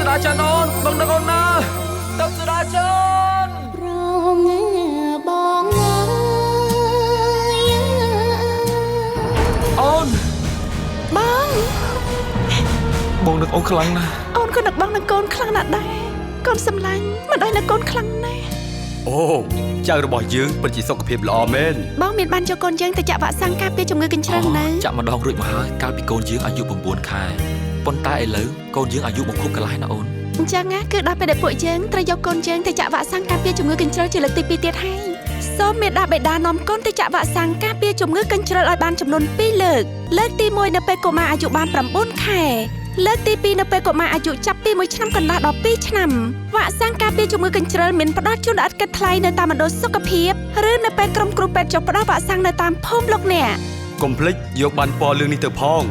ราจันអូនបងដឹកអូនណាទៅសុរាចានរងបងអើយអូនបងនឹកអូនខ្លាំងណាស់អូនក៏នឹកបងនឹងកូនខ្លាំងណាស់ដែរកូនសម្លាញ់មិនឲ្យនឹកកូនខ្លាំងណាស់អូចៅរបស់យើងពិតជាសុខភាពល្អមែនបងមានបានយកកូនយើងទៅចាក់វ៉ាក់សាំងការពារជំងឺកញ្ជ្រឹងនៅចាក់ម្ដងរួចមកហើយកាលពីកូនយើងអាយុ9 ខែប៉ុន្តែឥឡូវកូនយើងអាយុ6 ខែកន្លះណាអូនអញ្ចឹងណាគឺដល់ពេលដែលពួកយើងត្រូវយកកូនយើងទៅចាក់វ៉ាក់សាំងការពារជំងឺកញ្ជ្រឹងជាលើកទី2ទៀតហើយសូមមេដាបេដានាំកូនទៅចាក់វ៉ាក់សាំងការពារជំងឺកញ្ជ្រឹងឲ្យបានចំនួន2លើកលើកទី1នៅពេលកុមារអាយុបាន9 ខែលើកទី2នៅពេលកុមារអាយុចាប់ពី1 ឆ្នាំកន្លះដល់2 ឆ្នាំវ៉ាក់សាំងការពារជំងឺកញ្ជ្រឹងមានផ្ដល់ជូនដោយឥតគិតថ្លៃនៅតាមមណ្ឌលសុខភាពឬនៅពេលក្រុមគ្រូពេទ្យចុះផ្ដល់វ៉ាក់សាំងនៅតាមភូមិលោកអ្នកកុំភ្លេចយកបានពណ៌លឿងនេះទៅផង